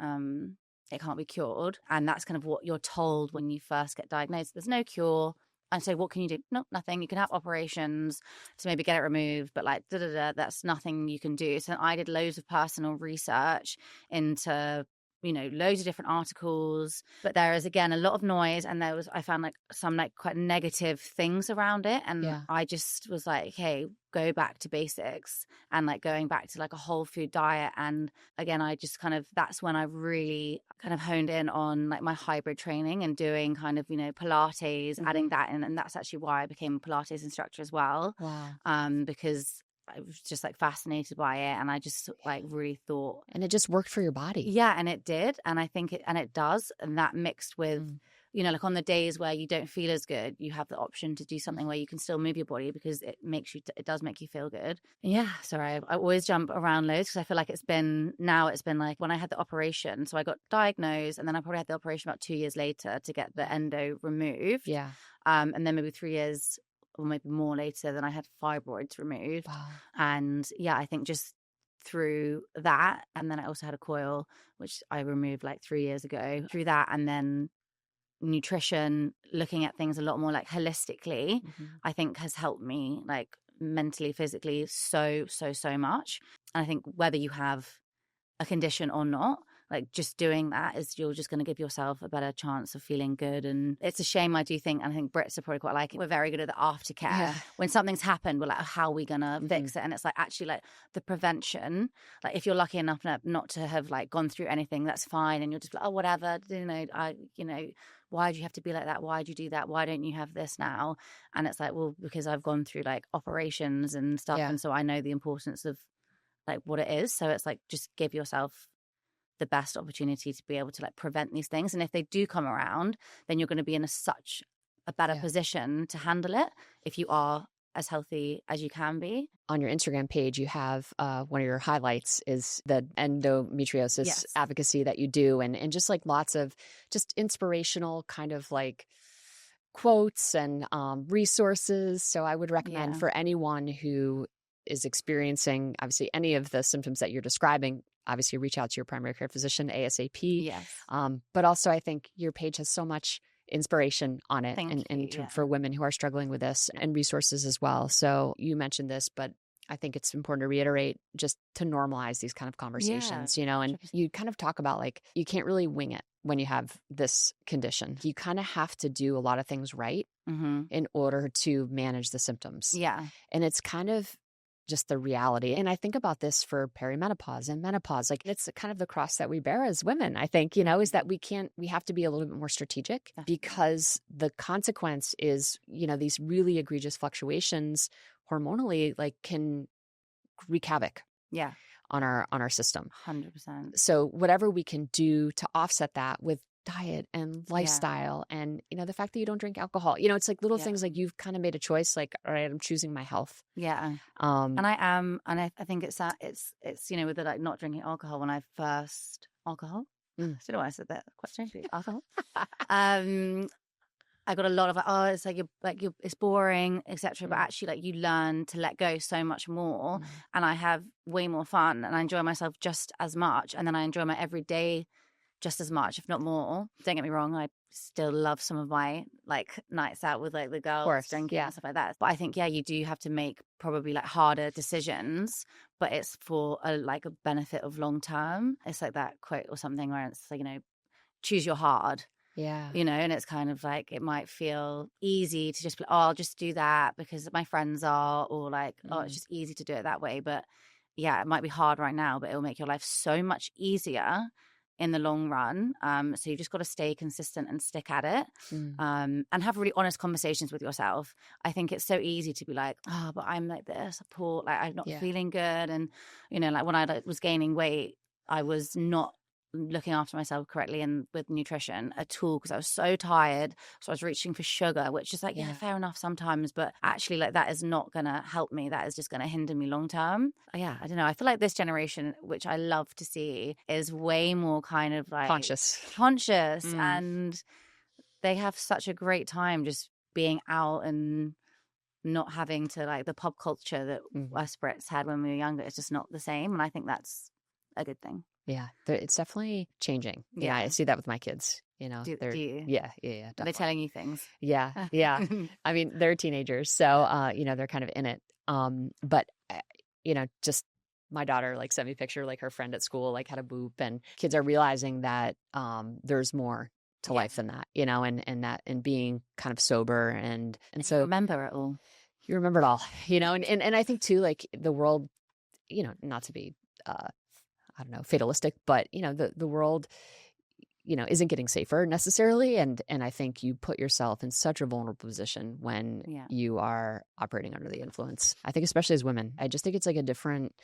it can't be cured. And that's kind of what you're told when you first get diagnosed. There's no cure. And so what can you do? No, nothing. You can have operations to maybe get it removed, but like, that's nothing you can do. So I did loads of personal research into, you know, loads of different articles, but there is again a lot of noise, and I found like some like quite negative things around it, and I just was like, hey, go back to basics, and like going back to like a whole food diet. And again, I just kind of, that's when I really kind of honed in on like my hybrid training and doing kind of, you know, Pilates, adding that in, and that's actually why I became a Pilates instructor as well. Because I was just like fascinated by it, and I just like really thought, and it just worked for your body. Yeah, and it did, and I think it does, and that mixed with, you know, like on the days where you don't feel as good, you have the option to do something where you can still move your body, because it does make you feel good. Yeah, sorry, I always jump around loads because I feel like it's been like when I had the operation. So I got diagnosed, and then I probably had the operation about 2 years later to get the endo removed. And then maybe 3 years or maybe more later, then I had fibroids removed. And I think just through that, and then I also had a coil, which I removed like 3 years ago. Through that, and then nutrition, looking at things a lot more like holistically, I think has helped me like mentally, physically so much. And I think whether you have a condition or not, like just doing that is, you're just going to give yourself a better chance of feeling good. And it's a shame, I do think, and I think Brits are probably quite like it, we're very good at the aftercare. When something's happened, we're like, how are we going to fix it? And it's like, actually, like the prevention, like if you're lucky enough not to have like gone through anything, that's fine, and you'll just be like, oh, whatever, why do you have to be like that? Why do you do that? Why don't you have this now? And it's like, well, because I've gone through like operations and stuff, and so I know the importance of like what it is. So it's like, just give yourself the best opportunity to be able to like prevent these things. And if they do come around, then you're going to be in such a better position to handle it if you are as healthy as you can be. On your Instagram page, you have one of your highlights is the endometriosis advocacy that you do, and just like lots of just inspirational kind of like quotes and resources. So I would recommend for anyone who is experiencing obviously any of the symptoms that you're describing, obviously reach out to your primary care physician ASAP. But also I think your page has so much inspiration on it for women who are struggling with this, and resources as well. So you mentioned this, but I think it's important to reiterate, just to normalize these kind of conversations, you know, and 100%. You kind of talk about like, you can't really wing it when you have this condition. You kind of have to do a lot of things right in order to manage the symptoms. And it's kind of just the reality. And I think about this for perimenopause and menopause. Like, it's kind of the cross that we bear as women, I think, you know, is that we have to be a little bit more strategic, because the consequence is, you know, these really egregious fluctuations hormonally, like, can wreak havoc on our system. 100%. So whatever we can do to offset that with diet and lifestyle, and, you know, the fact that you don't drink alcohol, you know, it's like little things, like you've kind of made a choice, like, all right, I'm choosing my health. And I am, and I think it's you know, with the like not drinking alcohol, when I first I don't know why I said that quite strangely, alcohol. I got a lot of like, oh, it's like you're it's boring, etc. But actually, like, you learn to let go so much more, and I have way more fun, and I enjoy myself just as much, and then I enjoy my everyday just as much, if not more. Don't get me wrong, I still love some of my like nights out with like the girls drinking and stuff like that. But I think you do have to make probably like harder decisions, but it's for a benefit of long term. It's like that quote or something where it's like, you know, choose your hard. You know, and it's kind of like, it might feel easy to just be, oh, I'll just do that because my friends are, or like, oh, it's just easy to do it that way. But yeah, it might be hard right now, but it will make your life so much easier in the long run. So you've just got to stay consistent and stick at it, and have really honest conversations with yourself. I think it's so easy to be like, oh, but I'm like this, poor, like I'm not feeling good. And, you know, like when I was gaining weight, I was not looking after myself correctly and with nutrition at all, because I was so tired. So I was reaching for sugar, which is like, yeah, fair enough sometimes, but actually like that is not gonna help me. That is just gonna hinder me long term. Yeah, I don't know. I feel like this generation, which I love to see, is way more kind of like conscious and they have such a great time just being out and not having to like the pop culture that us Brits had when we were younger. It's just not the same, and I think that's a good thing. Yeah, it's definitely changing. Yeah, I see that with my kids. You know, do you? Yeah. Definitely. Are they telling you things? Yeah. I mean, they're teenagers, so you know, they're kind of in it. But you know, just my daughter like sent me a picture, like her friend at school like had a boob, and kids are realizing that there's more to life than that, you know, and being kind of sober and so remember it all. You remember it all, you know, and I think too, like the world, you know, not to be I don't know, fatalistic, but you know, the world, you know, isn't getting safer necessarily. And I think you put yourself in such a vulnerable position when you are operating under the influence. I think especially as women, I just think it's like a different,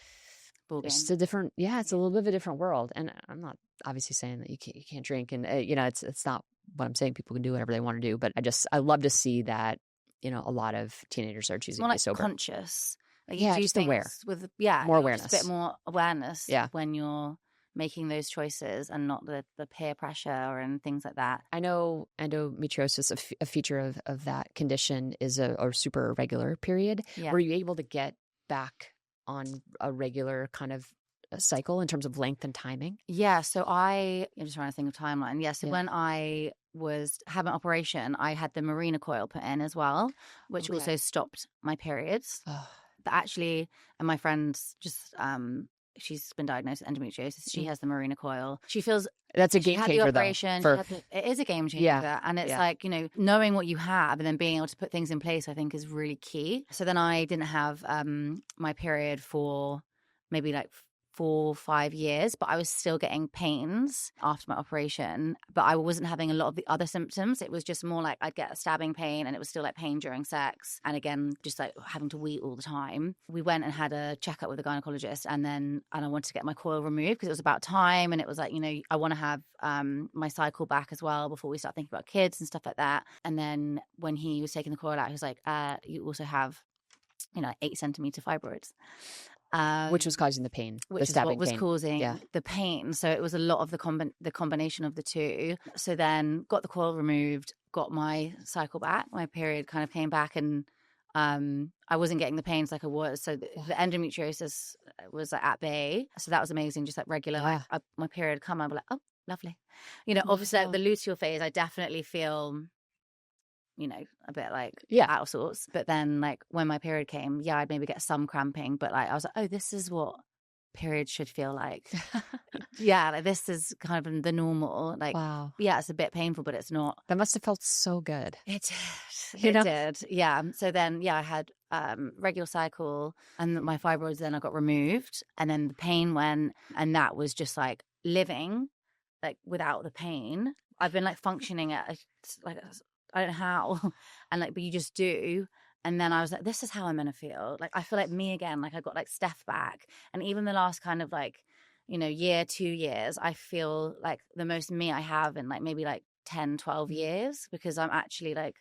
it's a different, it's a little bit of a different world. And I'm not obviously saying that you can't drink, and you know, it's not what I'm saying. People can do whatever they want to do, but I love to see that, you know, a lot of teenagers are choosing to be sober. Conscious. Like just aware. With more awareness. Just a bit more awareness when you're making those choices, and not the peer pressure and things like that. I know endometriosis, a feature of that condition is a super irregular period. Were you able to get back on a regular kind of cycle in terms of length and timing? Yeah, so I'm just trying to think of timeline. Yeah, so when I was having an operation, I had the Mirena coil put in as well, which also stopped my periods. But actually, and my friend's just she's been diagnosed with endometriosis. She has the Mirena coil. She feels that's a game changer, the operation, though. It is a game changer, and it's like, you know, knowing what you have and then being able to put things in place, I think, is really key. So then I didn't have my period for maybe like 4 or 5 years, but I was still getting pains after my operation, but I wasn't having a lot of the other symptoms. It was just more like I'd get a stabbing pain, and it was still like pain during sex, and again just like having to wee all the time. We went and had a checkup with a gynecologist, and I wanted to get my coil removed because it was about time, and it was like, you know, I want to have my cycle back as well before we start thinking about kids and stuff like that. And then when he was taking the coil out, he was like, you also have, you know, 8-centimeter fibroids. Which was causing the pain, which is what was causing the pain. So it was a lot of the combination of the two. So then got the coil removed, got my cycle back, my period kind of came back, and I wasn't getting the pains like I was. So the endometriosis was like at bay. So that was amazing, just like regular. My period come, I'd be like, oh, lovely. You know, obviously like the luteal phase, I definitely feel, you know, a bit like out of sorts. But then like when my period came, I'd maybe get some cramping, but like I was like, oh, this is what periods should feel like. Like this is kind of the normal, like, it's a bit painful, but it's not. That must have felt so good. It did. It did. Yeah. So then, I had regular cycle, and my fibroids, then I got removed, and then the pain went, and that was just like living like without the pain. I've been like functioning at like I don't know how, and like, but you just do. And then I was like, this is how I'm gonna feel. Like I feel like me again. Like I got like Stef back, and even the last kind of like, you know, year, 2 years, I feel like the most me I have in like maybe like 10, 12 years, because I'm actually like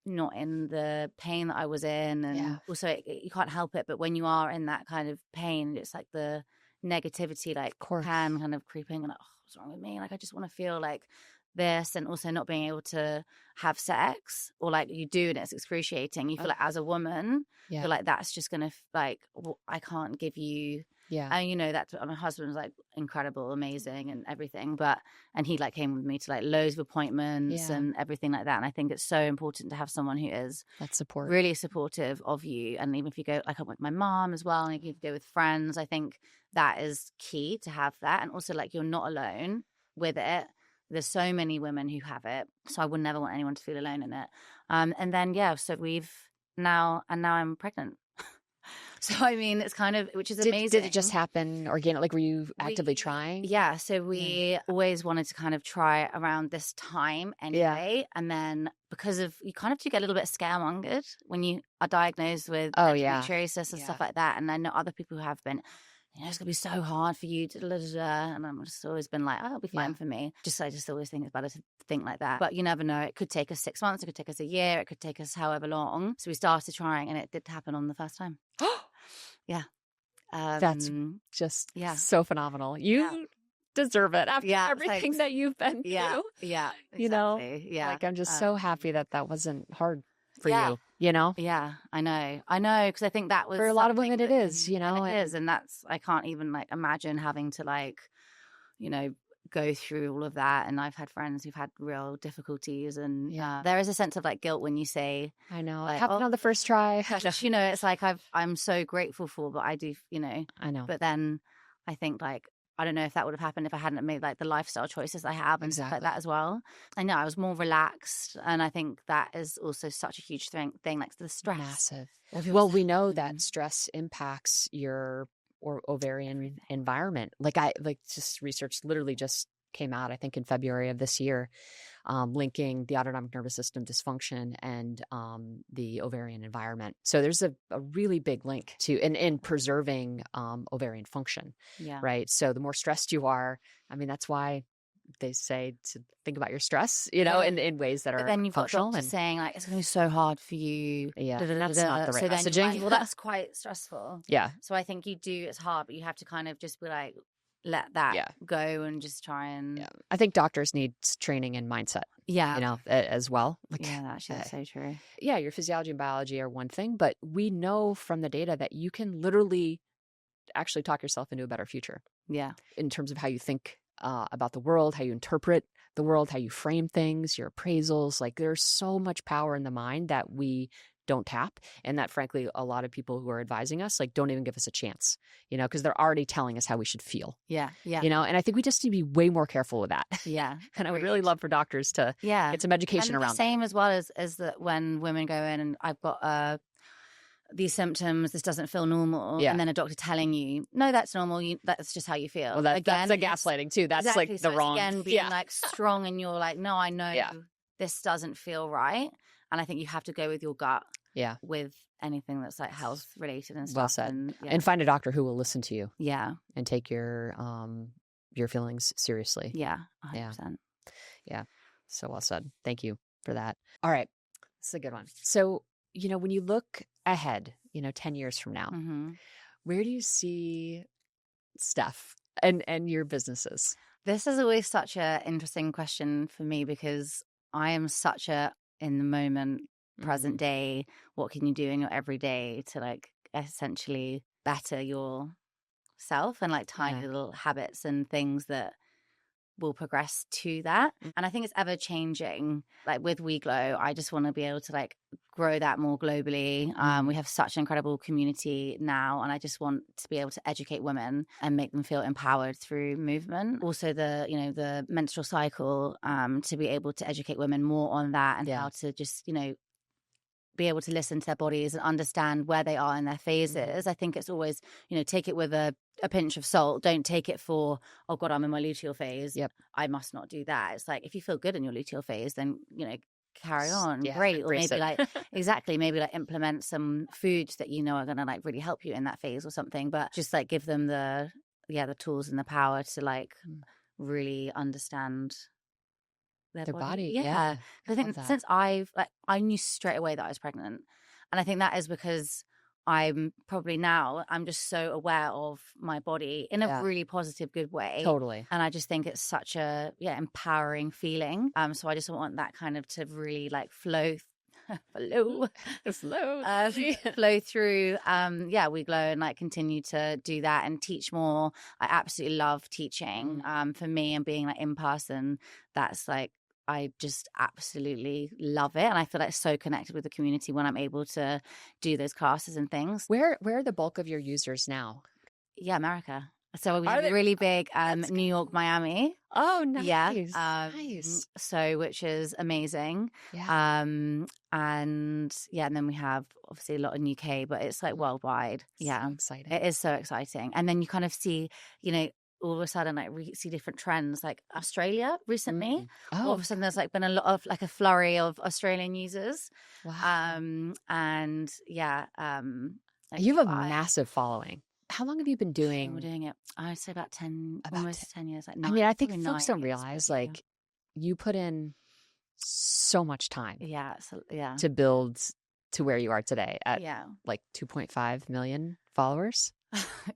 not in the pain that I was in, and also you can't help it. But when you are in that kind of pain, it's like the negativity like can kind of creeping, and like, oh, what's wrong with me? Like I just want to feel like this, and also not being able to have sex, or like you do and it's excruciating. You feel like as a woman, you're like, that's just gonna like, I can't give you. And you know that my husband was like incredible, amazing, and everything. And he like came with me to like loads of appointments and everything like that. And I think it's so important to have someone who is that support, really supportive of you. And even if you go, like I went with my mom as well, and if you go with friends, I think that is key to have that. And also like you're not alone with it. There's so many women who have it, so I would never want anyone to feel alone in it. And then so we've now I'm pregnant. So, I mean, it's kind of, which is amazing. Did it just happen organic? Like, were you actively trying? Yeah. So we always wanted to kind of try around this time anyway. Yeah. And then because of, you kind of do get a little bit scaremongered when you are diagnosed with endometriosis and stuff like that. And I know other people who have been, it's going to be so hard for you. And I'm just always been like, it'll be fine for me. I just always think it's better to think like that. But you never know. It could take us 6 months. It could take us a year. It could take us however long. So we started trying and it did happen on the first time. Yeah. That's just so phenomenal. You deserve it after everything that you've been through. Yeah. Exactly. You know, like I'm just so happy that wasn't hard for you, you know? Yeah, I know. Because I think that was for a lot of women it is, you know? It is. And that's, I can't even like imagine having to like, you know, go through all of that. And I've had friends who've had real difficulties and there is a sense of like guilt when you say, I know, like, it happened on the first try. You know, it's like I'm so grateful for, but I do, you know. I know. But then I think like, I don't know if that would have happened if I hadn't made like the lifestyle choices I have and stuff like that as well. I know I was more relaxed. And I think that is also such a huge thing like the stress. Massive. Well, we know that stress impacts your ovarian environment. Like just research literally just came out, I think in February of this year, linking the autonomic nervous system dysfunction and the ovarian environment. So there's a really big link to in preserving ovarian function. Yeah. Right. So the more stressed you are, I mean, that's why they say to think about your stress, you know, in ways that are then you've functional. Got doctors saying like, it's going to be so hard for you. Yeah. That's not the right messaging. Like, well, that's quite stressful. Yeah. So I think it's hard, but you have to kind of just be like, let that go and just try and. Yeah. I think doctors need training in mindset. Yeah. You know, as well. Like, that's so true. Yeah. Your physiology and biology are one thing, but we know from the data that you can literally actually talk yourself into a better future. Yeah. In terms of how you think about the world, how you interpret the world, how you frame things, your appraisals. Like there's so much power in the mind that we don't tap, and that frankly a lot of people who are advising us like don't even give us a chance, you know, because they're already telling us how we should feel. Yeah. You know, and I think we just need to be way more careful with that. Yeah. And I would really love for doctors to get some education around the same as well as that when women go in and I've got these symptoms, this doesn't feel normal, and then a doctor telling you, no, that's normal, that's just how you feel. Well, that's the gaslighting too. That's like the wrong. Again, being like strong, and you're like, no, I know this doesn't feel right, and I think you have to go with your gut. Yeah, with anything that's like health related and stuff. Well said. And find a doctor who will listen to you. Yeah, and take your feelings seriously. Yeah, 100%. Yeah, so well said. Thank you for that. All right, this is a good one. So, you know, when you look ahead, you know, 10 years from now, where do you see Stef and your businesses? This is always such an interesting question for me because I am such a in the moment, present day, what can you do in your everyday to like essentially better yourself and like tiny little habits and things that will progress to that. And I think it's ever changing. Like with WeGlow, I just want to be able to like grow that more globally. We have such an incredible community now, and I just want to be able to educate women and make them feel empowered through movement. Also the menstrual cycle, to be able to educate women more on that and how to just, you know, be able to listen to their bodies and understand where they are in their phases. I think it's always, you know, take it with a pinch of salt. Don't take it for, oh God, I'm in my luteal phase. Yep. I must not do that. It's like, if you feel good in your luteal phase, then, you know, carry on. Yeah, great. Or maybe like, maybe like implement some foods that you know are going to like really help you in that phase or something. But just like give them the tools and the power to like really understand their body. Yeah. I think since I knew straight away that I was pregnant. And I think that is because I'm just so aware of my body in a really positive, good way. Totally. And I just think it's such a empowering feeling. So I just want that kind of to really like flow through WeGlow and like continue to do that and teach more. I absolutely love teaching. For me and being like in person, that's like, I just absolutely love it. And I feel like so connected with the community when I'm able to do those classes and things. Where are the bulk of your users now? Yeah, America. So we have a really big New York, Miami. Oh, nice. Yeah. Nice. So, which is amazing. Yeah. And then we have obviously a lot in UK, but it's like worldwide. Yeah. So exciting. It is so exciting. And then you kind of see, all of a sudden, like we see different trends, like Australia recently. All of a sudden, there's like been a lot of like a flurry of Australian users. Wow. And yeah. You have a massive following. How long have you been doing? We're doing it. I'd say about 10, almost 10 years. Like 9, I mean, I think folks 9 don't realize like you put in so much time. Yeah. So, yeah. To build to where you are today at like 2.5 million followers.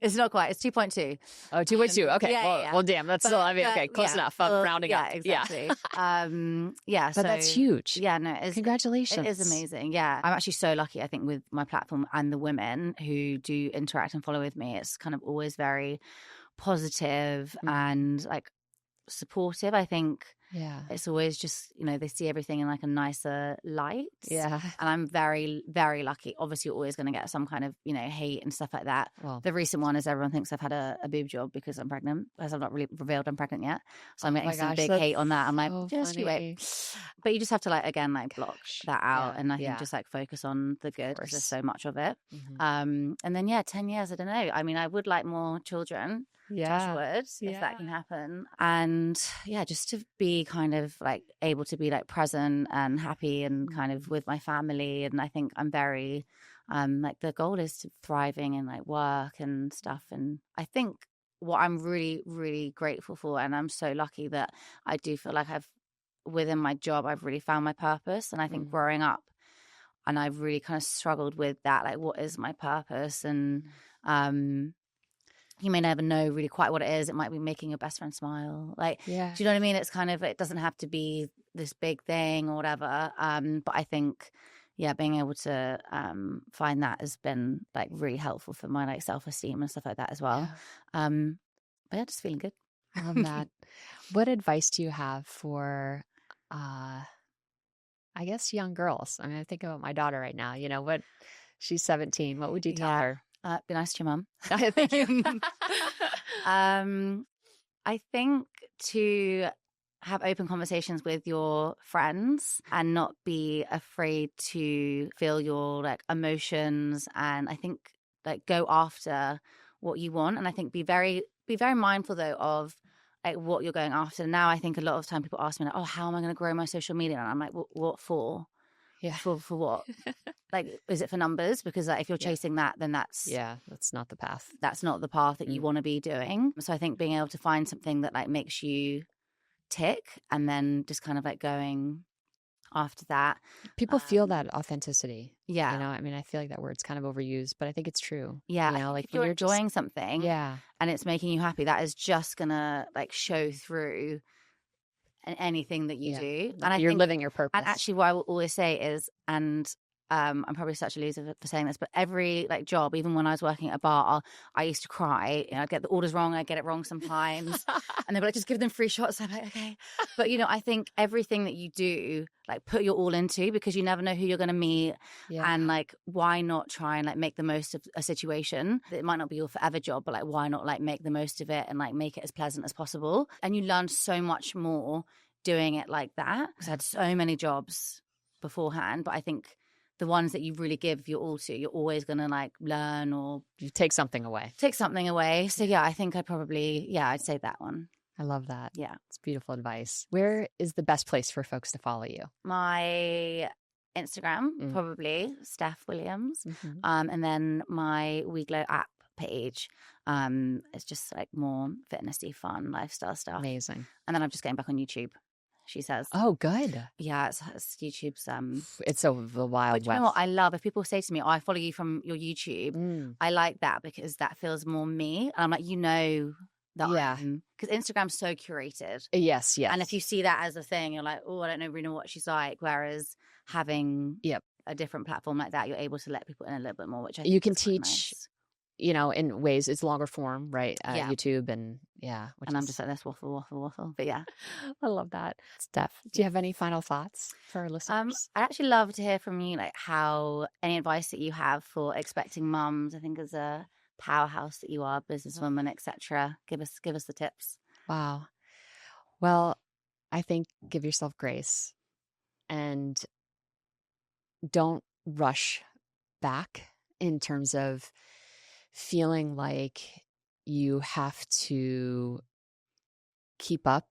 It's not quite. It's 2.2. Oh, 2.2. Okay. Well, damn. That's still, I mean, okay, close enough. I'm rounding up. Exactly. But that's huge. Yeah, no. Congratulations. It is amazing. Yeah. I'm actually so lucky, I think, with my platform and the women who do interact and follow with me. It's kind of always very positive and like supportive. I think it's always just, they see everything in like a nicer light. Yeah. And I'm very, very lucky. Obviously, you're always going to get some kind of, hate and stuff like that. Well, the recent one is everyone thinks I've had a boob job because I'm pregnant, because I've not really revealed I'm pregnant yet. So I'm getting some big hate on that. I'm like, just you wait. But you just have to block that out. And I think just focus on the good, because there's so much of it. And then 10 years, I don't know. I mean, I would like more children. Touch wood, if that can happen. And just to be kind of like able to be like present and happy and kind of with my family. And I think I'm very like the goal is to thriving in like work and stuff. And I think what I'm really, really grateful for, and I'm so lucky that I do feel like within my job, I've really found my purpose. And I think growing up, and I've really kind of struggled with that, like what is my purpose? And you may never know really quite what it is. It might be making your best friend smile. Like, do you know what I mean? It's kind of, it doesn't have to be this big thing or whatever. But I think, being able to find that has been like really helpful for my like self-esteem and stuff like that as well. But just feeling good. I love that. What advice do you have for, I guess, young girls? I mean, I think about my daughter right now. She's 17. What would you tell her? Be nice to your mum. Thank you. I think to have open conversations with your friends and not be afraid to feel your like emotions, and I think like go after what you want. And I think be very mindful though of like what you're going after. Now I think a lot of time people ask me like, oh, how am I going to grow my social media? And I'm like, what for? Yeah. For what? Like, is it for numbers? Because like, if you're chasing that, then that's not the path. That's not the path that you want to be doing. So I think being able to find something that like makes you tick, and then just kind of like going after that. People feel that authenticity. Yeah. I mean, I feel like that word's kind of overused, but I think it's true. Yeah. Like if you're enjoying something and it's making you happy, that is just gonna like show through anything that you do. And you're living your purpose. And actually what I will always say is, and I'm probably such a loser for saying this, but every like job, even when I was working at a bar, I used to cry. I'd get the orders wrong. I'd get it wrong sometimes. And they'd be like, just give them free shots. I'm like, okay. But, I think everything that you do, like put your all into, because you never know who you're going to meet. Yeah. And like, why not try and like make the most of a situation? It might not be your forever job, but like, why not like make the most of it and like make it as pleasant as possible? And you learn so much more doing it like that. Because I had so many jobs beforehand, but I think the ones that you really give your all to, you're always going to like learn, or you take something away. So I think I'd say that one. I love that. Yeah. It's beautiful advice. Where is the best place for folks to follow you? My Instagram, probably Stef Williams. And then my WeGlow app page. It's just like more fitnessy, fun, lifestyle stuff. Amazing. And then I'm just getting back on YouTube, she says. Oh, good. Yeah, it's YouTube's it's so the wild west. You know what I love? If people say to me, oh, I follow you from your YouTube, I like that because that feels more me. And I'm like, that because Instagram's so curated. Yes. And if you see that as a thing, you're like, oh, I don't really know what she's like. Whereas having a different platform like that, you're able to let people in a little bit more, which I think you can teach. Nice. In ways it's longer form, right? YouTube and I'm just like this waffle. But yeah, I love that. Steph, do you have any final thoughts for our listeners? I'd actually love to hear from you, like how any advice that you have for expecting mums. I think is a powerhouse that you are, businesswoman, etc. Give us the tips. Wow. Well, I think give yourself grace and don't rush back in terms of feeling like you have to keep up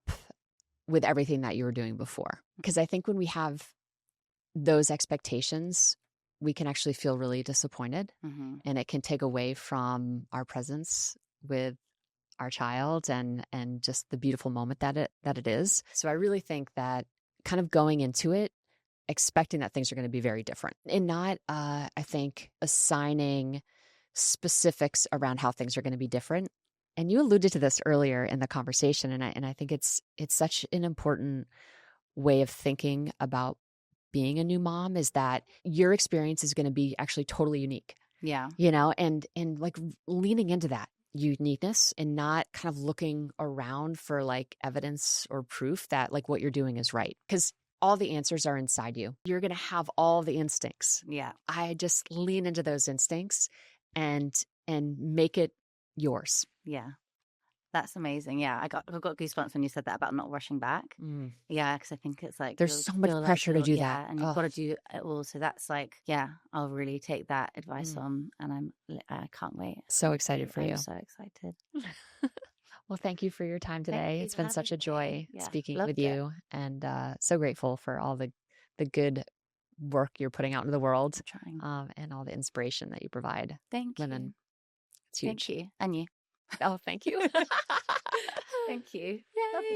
with everything that you were doing before. Because I think when we have those expectations, we can actually feel really disappointed, and it can take away from our presence with our child and just the beautiful moment that it is. So I really think that kind of going into it, expecting that things are going to be very different, and not, I think, assigning specifics around how things are going to be different. And you alluded to this earlier in the conversation, and I think it's such an important way of thinking about being a new mom, is that your experience is going to be actually totally unique. Yeah. You know, and like leaning into that uniqueness and not kind of looking around for like evidence or proof that like what you're doing is right. Because all the answers are inside you. You're going to have all the instincts. Yeah. I just lean into those instincts and make it yours. Yeah. That's amazing. Yeah, I got goosebumps when you said that about not rushing back. Yeah, because I think it's like there's so much pressure to do that, and you've got to do it all. So that's like, yeah, I'll really take that advice on, and I can't wait. So excited for you. I'm so excited. Well, thank you for your time today. It's been such a joy speaking with you, and so grateful for all the good work you're putting out into the world, and all the inspiration that you provide. Thank women. You. It's huge. Thank you. And you. Oh, thank you. Thank you. Yay. Lovely.